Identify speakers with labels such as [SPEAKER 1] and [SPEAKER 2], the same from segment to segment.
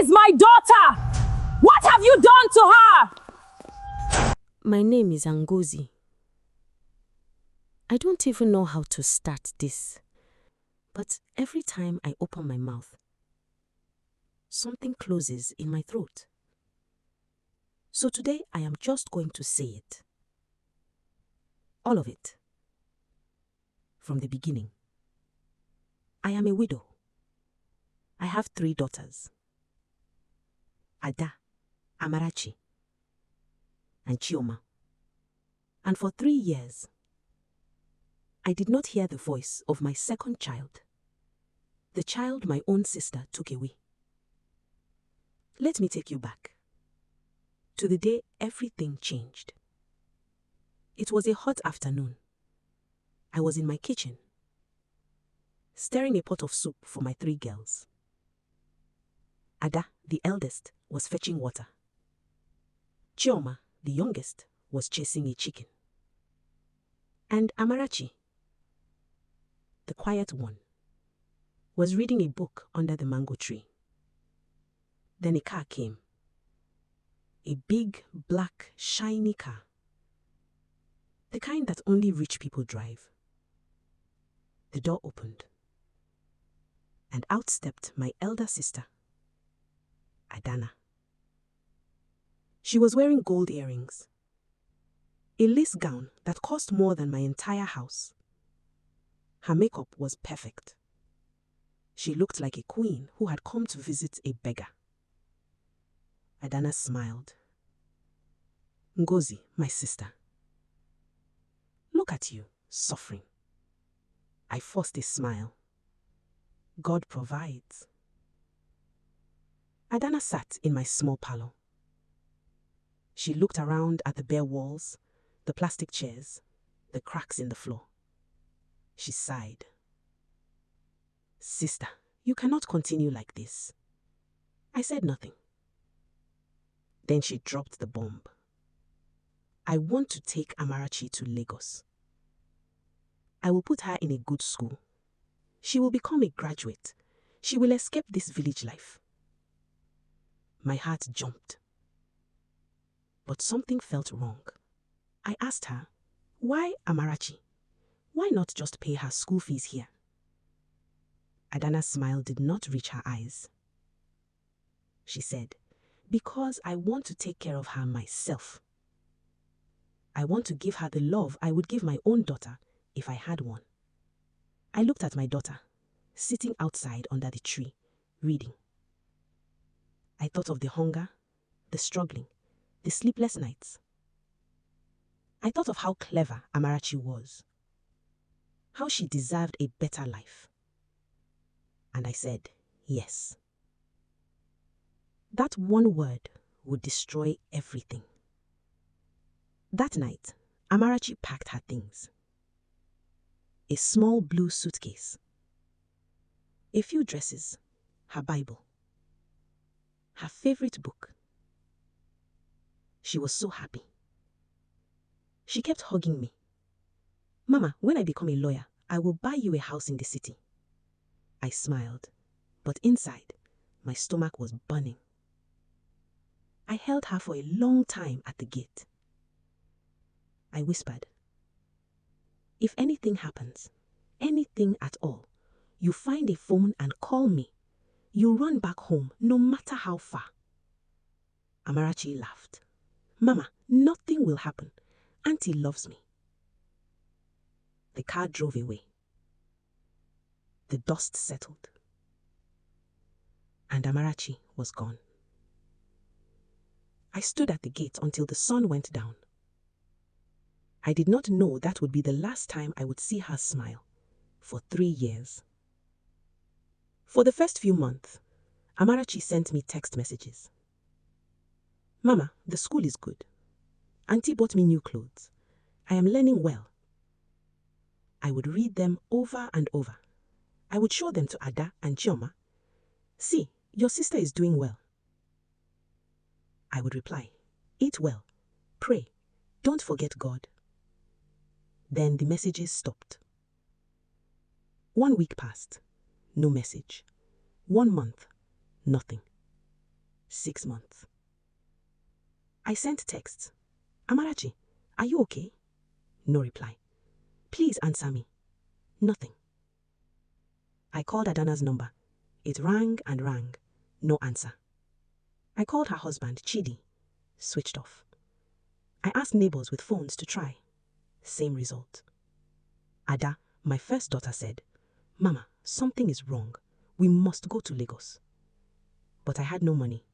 [SPEAKER 1] is my daughter! What have you done to her?
[SPEAKER 2] My name is Ngozi. I don't even know how to start this. But every time I open my mouth, something closes in my throat. So today I am just going to say it. All of it. From the beginning. I am a widow. I have 3 daughters. Ada, Amarachi, and Chioma. And for 3 years, I did not hear the voice of my second child, the child my own sister took away. Let me take you back to the day everything changed. It was a hot afternoon. I was in my kitchen, stirring a pot of soup for my 3 girls. Ada, the eldest, was fetching water. Chioma, the youngest, was chasing a chicken. And Amarachi, the quiet one, was reading a book under the mango tree. Then a car came. A big, black, shiny car. The kind that only rich people drive. The door opened. And out stepped my elder sister, Adanna. She was wearing gold earrings. A lace gown that cost more than my entire house. Her makeup was perfect. She looked like a queen who had come to visit a beggar. Adanna smiled. Ngozi, my sister. Look at you, suffering. I forced a smile. God provides. Adanna sat in my small parlor. She looked around at the bare walls, the plastic chairs, the cracks in the floor. She sighed. Sister, you cannot continue like this. I said nothing. Then she dropped the bomb. I want to take Amarachi to Lagos. I will put her in a good school. She will become a graduate. She will escape this village life. My heart jumped. But something felt wrong. I asked her, why Amarachi? Why not just pay her school fees here? Adanna's smile did not reach her eyes. She said, because I want to take care of her myself. I want to give her the love I would give my own daughter if I had one. I looked at my daughter, sitting outside under the tree, reading. I thought of the hunger, the struggling, the sleepless nights. I thought of how clever Amarachi was, how she deserved a better life. And I said, yes. That one word would destroy everything. That night, Amarachi packed her things. A small blue suitcase. A few dresses, her Bible, her favorite book. She was so happy. She kept hugging me. Mama, when I become a lawyer, I will buy you a house in the city. I smiled, but inside, my stomach was burning. I held her for a long time at the gate. I whispered, if anything happens, anything at all, you find a phone and call me. You run back home, no matter how far. Amarachi laughed. Mama, nothing will happen. Auntie loves me. The car drove away. The dust settled. And Amarachi was gone. I stood at the gate until the sun went down. I did not know that would be the last time I would see her smile for 3 years. For the first few months, Amarachi sent me text messages. Mama, the school is good. Auntie bought me new clothes. I am learning well. I would read them over and over. I would show them to Ada and Chioma. See, your sister is doing well. I would reply, eat well, pray, don't forget God. Then the messages stopped. 1 week passed, no message. 1 month, nothing. 6 months. I sent texts. Amarachi, are you okay? No reply. Please answer me. Nothing. I called Adanna's number. It rang and rang. No answer. I called her husband, Chidi. Switched off. I asked neighbors with phones to try. Same result. Ada, my first daughter, said, Mama, something is wrong. We must go to Lagos. But I had no money,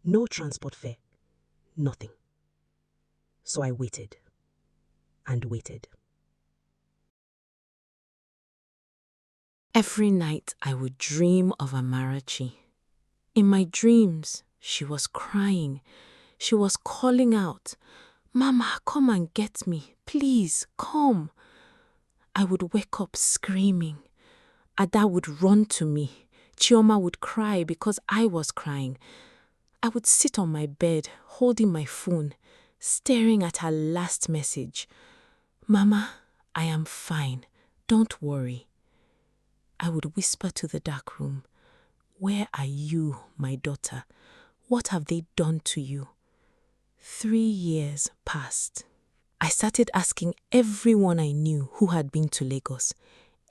[SPEAKER 2] no transport fare, nothing. So I waited and waited.
[SPEAKER 3] Every night I would dream of Amarachi. In my dreams, she was crying. She was calling out, Mama, come and get me. Please, come. I would wake up screaming. Ada would run to me. Chioma would cry because I was crying. I would sit on my bed, holding my phone, staring at her last message. Mama, I am fine. Don't worry. I would whisper to the dark room, Where are you, my daughter? What have they done to you? 3 years passed. I started asking everyone I knew who had been to Lagos,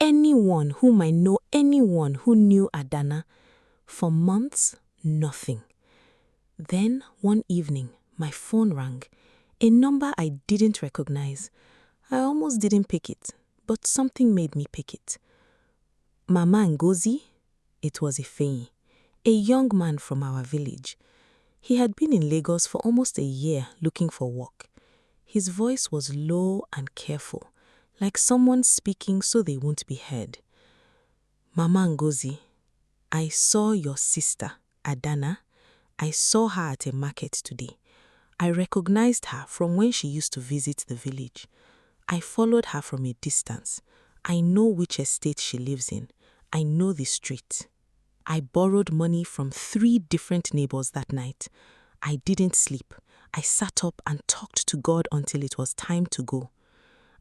[SPEAKER 3] anyone whom I know, anyone who knew Adanna. For months, nothing. Then, one evening, my phone rang, a number I didn't recognize. I almost didn't pick it, but something made me pick it. Mama Ngozi? It was Ifeanyi, a young man from our village. He had been in Lagos for almost a year looking for work. His voice was low and careful, like someone speaking so they won't be heard. Mama Ngozi, I saw your sister, Adanna. I saw her at a market today. I recognized her from when she used to visit the village. I followed her from a distance. I know which estate she lives in. I know the street. I borrowed money from 3 different neighbors that night. I didn't sleep. I sat up and talked to God until it was time to go.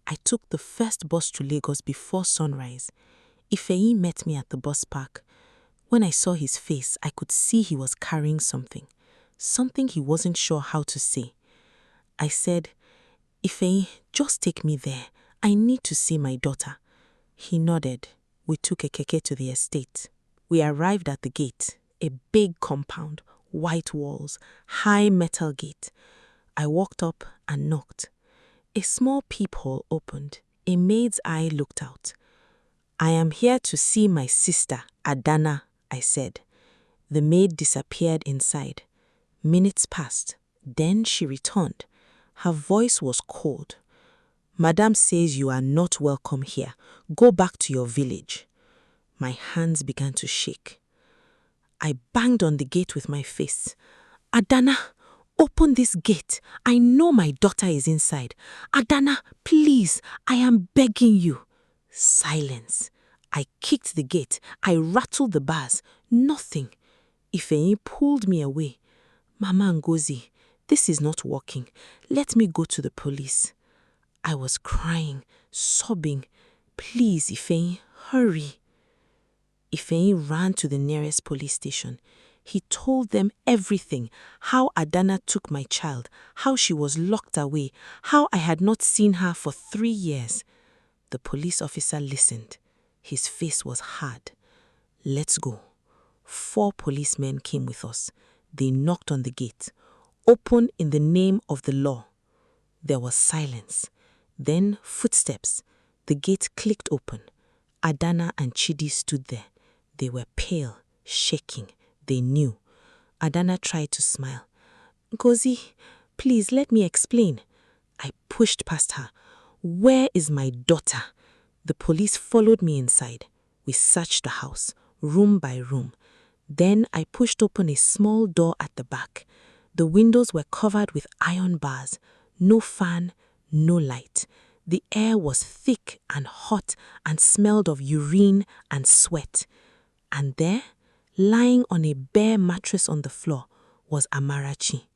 [SPEAKER 3] I took the first bus to Lagos before sunrise. Ifeanyi met me at the bus park. When I saw his face, I could see he was carrying something he wasn't sure how to say. I said, Ifeanyi, just take me there. I need to see my daughter. He nodded. We took a keke to the estate. We arrived at the gate, a big compound, white walls, high metal gate. I walked up and knocked. A small peephole opened. A maid's eye looked out. I am here to see my sister, Adanna, I said. The maid disappeared inside. Minutes passed. Then she returned. Her voice was cold. Madame says you are not welcome here. Go back to your village. My hands began to shake. I banged on the gate with my face. Adanna, open this gate. I know my daughter is inside. Adanna, please, I am begging you. Silence. I kicked the gate. I rattled the bars. Nothing. Ifeanyi pulled me away. Mama Ngozi, this is not working. Let me go to the police. I was crying, sobbing. Please, Ifeanyi, hurry. Ifeanyi ran to the nearest police station. He told them everything, how Adanna took my child, how she was locked away, how I had not seen her for 3 years. The police officer listened. His face was hard. Let's go. 4 policemen came with us. They knocked on the gate. Open in the name of the law. There was silence. Then footsteps. The gate clicked open. Adanna and Chidi stood there. They were pale, shaking. They knew. Adanna tried to smile. Ngozi, please let me explain. I pushed past her. Where is my daughter? The police followed me inside. We searched the house, room by room. Then I pushed open a small door at the back. The windows were covered with iron bars. No fan, no light. The air was thick and hot and smelled of urine and sweat. And there, lying on a bare mattress on the floor, was Amarachi.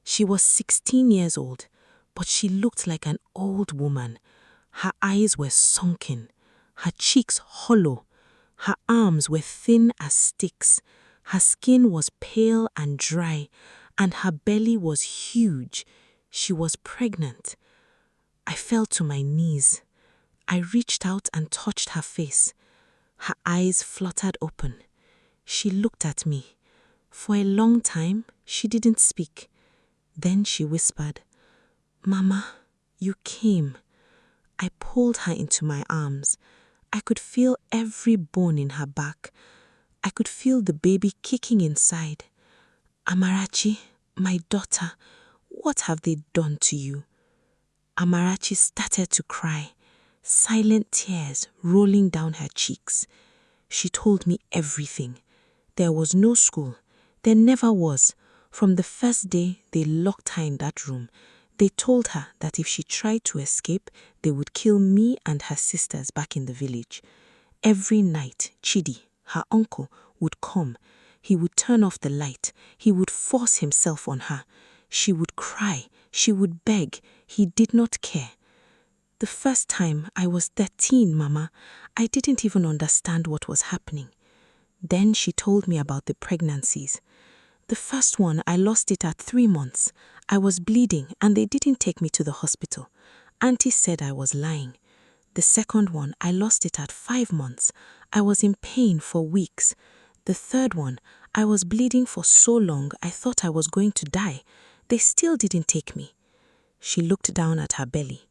[SPEAKER 3] She was 16 years old, but she looked like an old woman. Her eyes were sunken, her cheeks hollow, her arms were thin as sticks,
[SPEAKER 2] Her skin was pale and dry, and her belly was huge. She was pregnant. I fell to my knees. I reached out and touched her face. Her eyes fluttered open. She looked at me. For a long time, she didn't speak. Then she whispered, "Mama, you came." I pulled her into my arms. I could feel every bone in her back. I could feel the baby kicking inside. "Amarachi, my daughter, what have they done to you?" Amarachi started to cry, silent tears rolling down her cheeks. She told me everything. There was no school. There never was. From the first day they locked her in that room, they told her that if she tried to escape, they would kill me and her sisters back in the village. Every night, Chidi, her uncle, would come. He would turn off the light. He would force himself on her. She would cry. She would beg. He did not care. The first time I was 13, Mama, I didn't even understand what was happening. Then she told me about the pregnancies. The first one, I lost it at 3 months. I was bleeding and they didn't take me to the hospital. Auntie said I was lying. The second one, I lost it at 5 months. I was in pain for weeks. The third one, I was bleeding for so long I thought I was going to die. They still didn't take me. She looked down at her belly.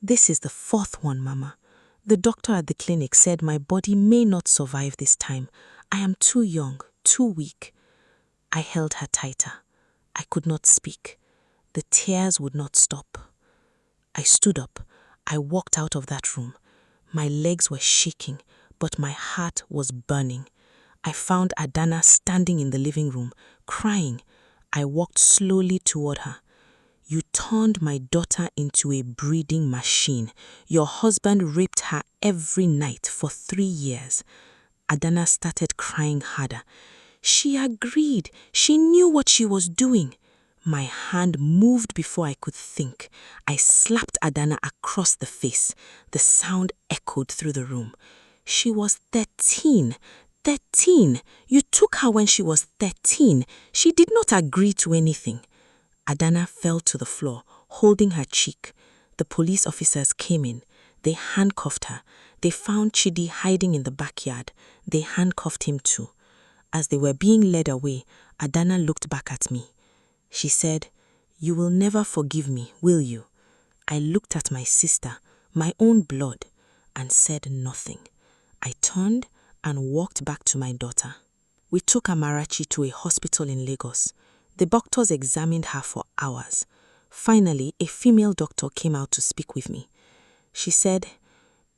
[SPEAKER 2] This is the fourth one, Mama. The doctor at the clinic said my body may not survive this time. I am too young, too weak. I held her tighter. I could not speak. The tears would not stop. I stood up. I walked out of that room. My legs were shaking, but my heart was burning. I found Adanna standing in the living room, crying. I walked slowly toward her. "You turned my daughter into a breeding machine. Your husband raped her every night for 3 years. Adanna started crying harder. She agreed. She knew what she was doing. My hand moved before I could think. I slapped Adanna across the face. The sound echoed through the room. She was 13. 13. You took her when she was 13. She did not agree to anything. Adanna fell to the floor, holding her cheek. The police officers came in. They handcuffed her. They found Chidi hiding in the backyard. They handcuffed him too. As they were being led away, Adanna looked back at me. She said, "You will never forgive me, will you?" I looked at my sister, my own blood, and said nothing. I turned and walked back to my daughter. We took Amarachi to a hospital in Lagos. The doctors examined her for hours. Finally, a female doctor came out to speak with me. She said,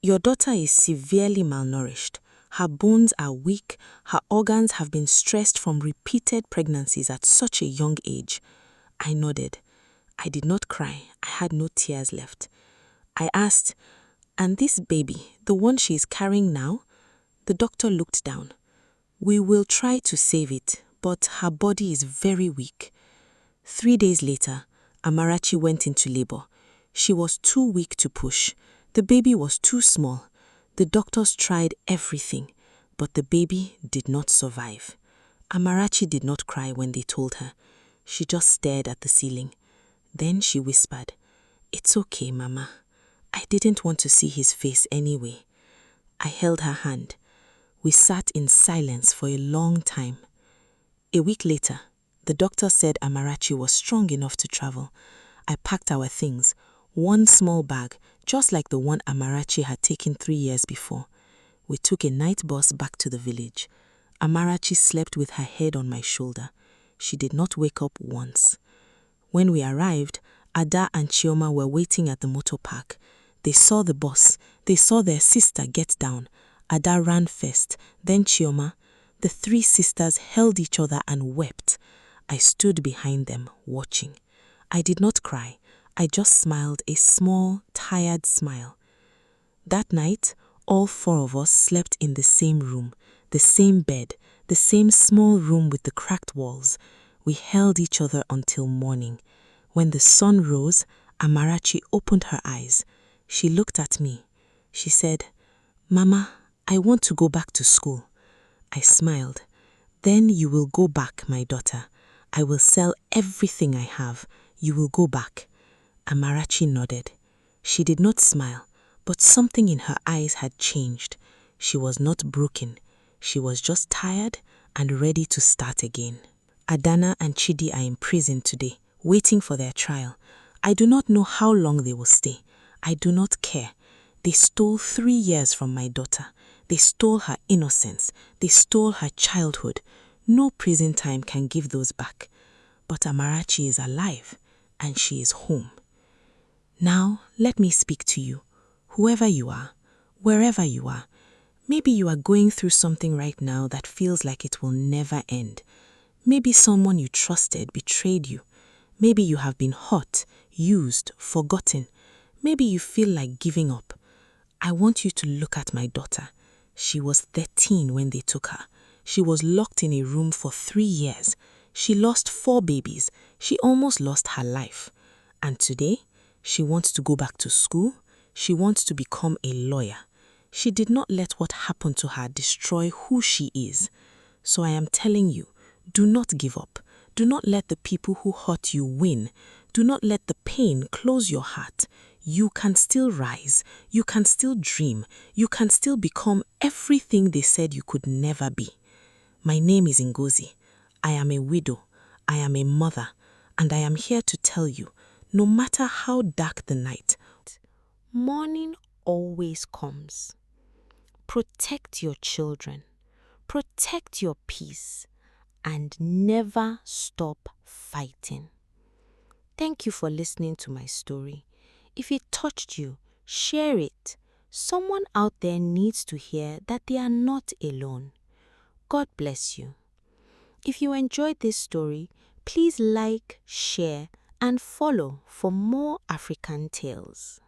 [SPEAKER 2] "Your daughter is severely malnourished. Her bones are weak. Her organs have been stressed from repeated pregnancies at such a young age." I nodded. I did not cry. I had no tears left. I asked, "And this baby, the one she is carrying now?" The doctor looked down. "We will try to save it, but her body is very weak." 3 days later, Amarachi went into labor. She was too weak to push. The baby was too small. The doctors tried everything, but the baby did not survive. Amarachi did not cry when they told her. She just stared at the ceiling. Then she whispered, "It's okay, Mama. I didn't want to see his face anyway." I held her hand. We sat in silence for a long time. A week later, the doctor said Amarachi was strong enough to travel. I packed our things, one small bag, just like the one Amarachi had taken 3 years before. We took a night bus back to the village. Amarachi slept with her head on my shoulder. She did not wake up once. When we arrived, Ada and Chioma were waiting at the motor park. They saw the bus. They saw their sister get down. Ada ran first, then Chioma. The 3 sisters held each other and wept. I stood behind them, watching. I did not cry. I just smiled a small, tired smile. That night, all 4 of us slept in the same room, the same bed, the same small room with the cracked walls. We held each other until morning. When the sun rose, Amarachi opened her eyes. She looked at me. She said, "Mama, I want to go back to school." I smiled. Then you will go back, my daughter. I will sell everything I have. You will go back. Amarachi nodded. She did not smile, but something in her eyes had changed. She was not broken. She was just tired and ready to start again. Adanna and Chidi are in prison today, waiting for their trial. I do not know how long they will stay. I do not care. They stole 3 years from my daughter. They stole her innocence. They stole her childhood. No prison time can give those back. But Amarachi is alive, and she is home. Now, let me speak to you. Whoever you are, wherever you are, maybe you are going through something right now that feels like it will never end. Maybe someone you trusted betrayed you. Maybe you have been hurt, used, forgotten. Maybe you feel like giving up. I want you to look at my daughter. She was 13 when they took her. She was locked in a room for 3 years. She lost 4 babies. She almost lost her life. And today, she wants to go back to school. She wants to become a lawyer. She did not let what happened to her destroy who she is. So I am telling you, do not give up. Do not let the people who hurt you win. Do not let the pain close your heart. You can still rise. You can still dream. You can still become everything they said you could never be. My name is Ngozi. I am a widow. I am a mother. And I am here to tell you, no matter how dark the night,
[SPEAKER 3] Morning always comes. Protect your children. Protect your peace. And never stop fighting. Thank you for listening to my story. If it touched you, share it. Someone out there needs to hear that they are not alone. God bless you. If you enjoyed this story, please like, share, and follow for more African tales.